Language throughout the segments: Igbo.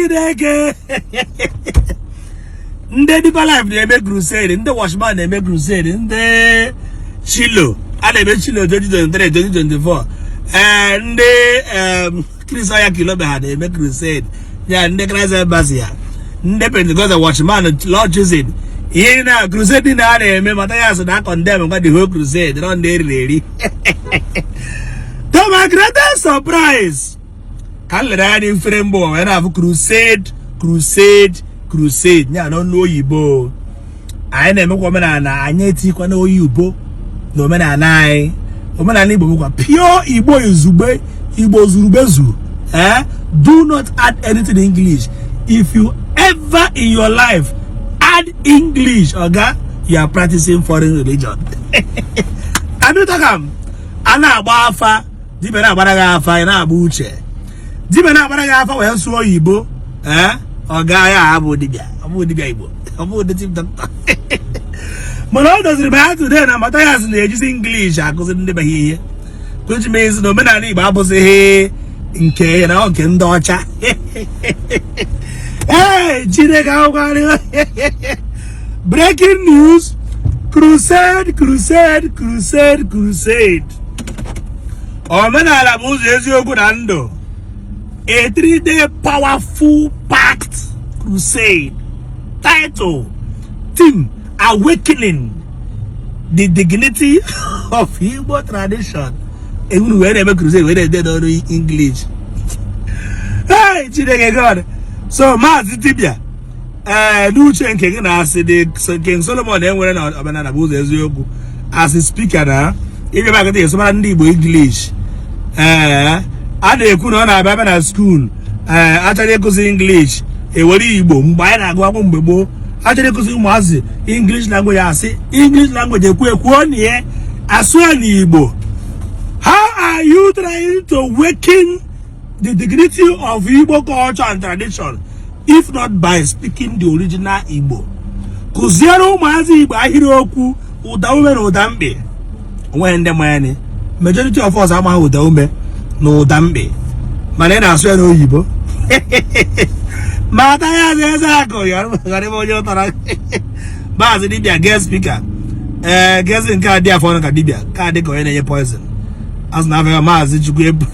Chineke. Ndị Deeper Life na-eme crusade, ndị Watchman na-eme crusade, ndị Chilo a na-eme Chilo 2023 2024, ndị Chris Oya Kilobe ha na-eme crusade, ya ndị Christ Embassy ya, ndị Pentecost Watchman Lord Chosen. Ihe na crusade na a na-eme Mathias na condemn ngwa the whole crusade na ndị eriri. To my greatest surprise, ka lere anya n'ifere mbụ wee na-abụ crusade nya n'ọnụ oyibo. Anyị na-emekwa omenala anyị etikwa n'oyibo na omenala anyị. Omenala Igbo bụkwa pure Igbo izugbe, Igbo zurubezu. Do not add anything in English. If you ever in your life add English, okay, you are practicing foreign religion. I do talk ana agba afa, dibe na agbara ga afa, na agba uche. Dibe na agbara ga afa wee suo Igbo, oga ya abu dibia Igbo. Abu the tip doctor. Mana ọ doziri ma today na Mathias na-ejizi English akụzi ndị be ihe. Which means no omenala Igbo abụzighị nke na nke ndị ọcha. Hey, Chineke agwagharị. Breaking news. Crusade. Omenala bụ ụzọ eziokwu na ndụ. A 3-day powerful packed crusade. Title, theme, awakening the dignity of Igbo tradition. Even when they make crusade, when they don't know English. Hey, Chineke God. So, Mazi Tibia. Nuche nke na asị the King Solomon enwere na Omenala bụ ụzọ eziokwu as a speaker na ibe ba kete esomara ndị Igbo English. A na-ekwu na ọ na-abịa na school achọrọ ịkụzi English ewere Igbo mgbe anyị na-agụ akwụkwọ mgbe gboo achọrọ ịkụzi ụmụazị English language asị English language ekwu onye asụ n'Igbo. How are you trying to awaken the dignity of Igbo culture and tradition if not by speaking the original Igbo? Kuziere ụmụazị Igbo ahịrịokwu ụda ume na ụda mkpi. Onwe ndị mmanya majority of us amaghị ụda ume na ụda mkpi mana ị na-asụ ya n'oyibo. Mathias Ejiofor yọrọ onye ụtara maazị dibia guest speaker. Guest nke a dị afọ ọnụ ka dibia ka adị ka onye na-enye poison. Azụ na afọ maazị Chukwube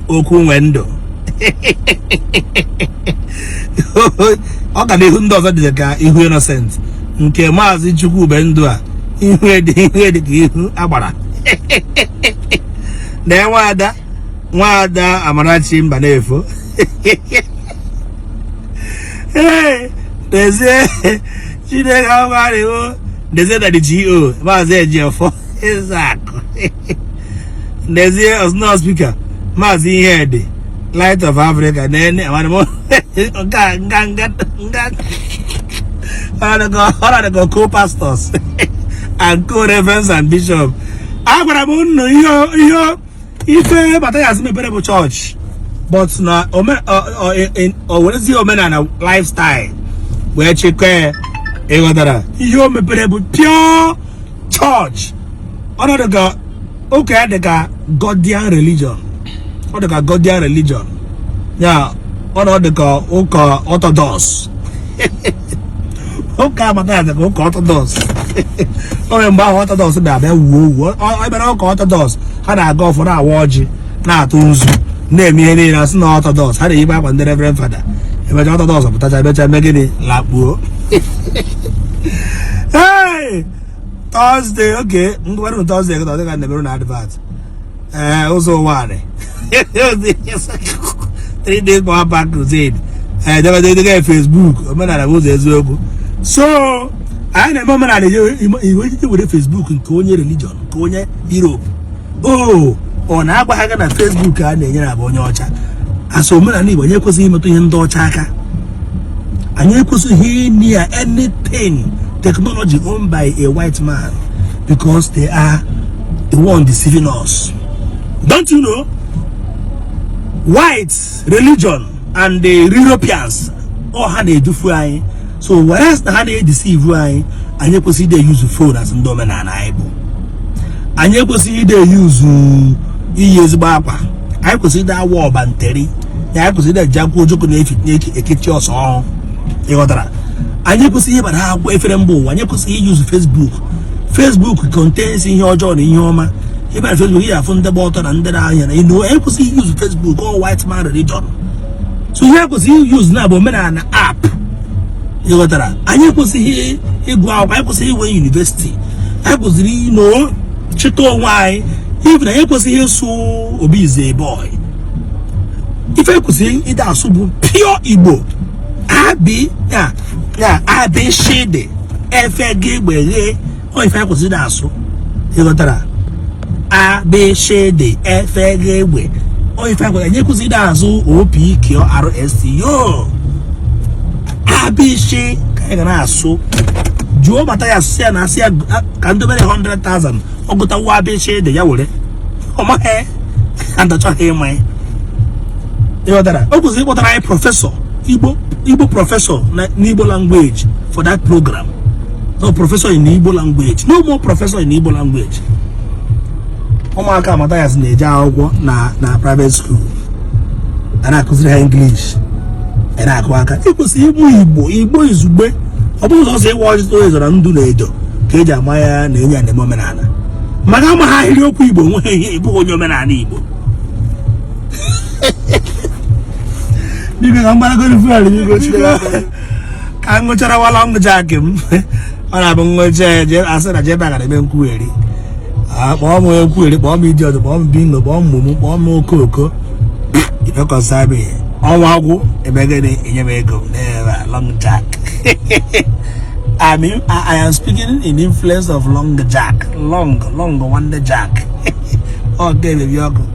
okwu nwe ndụ. Ọ ka n'ihu ndị ọzọ dị ka ihu innocent nke maazị Chukwube ndụ a ihu dị ka ihu agbara. Na nwada Amarachi Mbanefo. Dezie Chineke agwarịwo dezie na the GO maazị Ejiofor Ezeaku. Dezie osno speaker maazị Ihede Light of Africa nene amanimo nga co-pastors and co-reverends and bishops. Agwara m unu ihe ife Mathias mepere bụ church but na owerezi omenala lifestyle wee chekwa ịghọtara ihe o mepere bụ pure church. Ọnọdụ ka ụka dị ka Godian religion. Ọ dị ka Godian religion ya ọnọdụ ka ụka Orthodox. Ụka Mathias dị ka ụka Orthodox. Onye mgbe ahụ Orthodox bịa wuo ọbịara ụka Orthodox ha na-aga ọfọ na-awa ọjị na-atụ nzu na-eme ihe niile asị na Orthodox ha na-eyigba akwa ndị Reverend Fada emecha Orthodox pụtacha emecha eme gịnị lakpuo. Hey, Thursday, okay, ngwarụ Thursday ka ọ na-emerụ na advert ụzọ ụwa 3 days power pack crusade debe Facebook omenala bụ ụzọ eziokwu. So anyị na-eme omenala iwe ike were Facebook nke onye religion nke onye Europe. Ọ na-agba ha na Facebook a na-enyere abụ onye ọcha. Asọ omenala Igbo anyị ekwesịghị imetụ ihe ndị ọcha aka. Anyị ekwesịghị near anything technology owned by a white man because they are the one deceiving us. Don't you know? White religion and the Europeans all had a different. So whereas the had a deceive right, and you see they use phone as Omenala Igbo. And you see they use years baba. I could see that war banteri. I could see that Jago Joko ekiti ọsọ. You got that? And you could see about how boyfriend and you could see use Facebook. Facebook contains in your journey in your man. If I Facebook here from the bottom and then you know, I could see use Facebook all white man religion. So here could see use now Omenala app. You got that? And you could see here go out, I could see when university. I could see, you know, Chito why even I could see so obese boy. If I could see it as pure Igbo. I be shady. If I give away, or if I could see that so, you got that? I be shady. If I give away, or if I could see that so, OPQRST. Yo, I be shady. I so. Joe Mathias said, I see a can't 100,000. Or go to Wabi shady. Yawole. Oh my hair. And the chat here, my. You know that? Opposite what I professor. Igbo professor in Igbo language for that program. No professor in Igbo language. No more professor in Igbo language. Omaka Mathias Ejiofor na private school. And I consider English. And I kwaka. Igbo is Igbo. Obu say what is always around do ledo. Keja maya na enya na Omenala. Magama ha iri okwu Igbo nwe Igbo onye Omenala Igbo. Because I'm gonna go to Florida, you go to the I'm going to have a long jacket. I'm going to I said, I jet back at the query. Bomb will query, bomb idiot, bomb being a bomb, bomb more cocoa. You know, because I be all wago, a beggar in your vehicle, never long jack. I mean, I am speaking in influence of long jack, long wonder jack. Oh, David Yoko.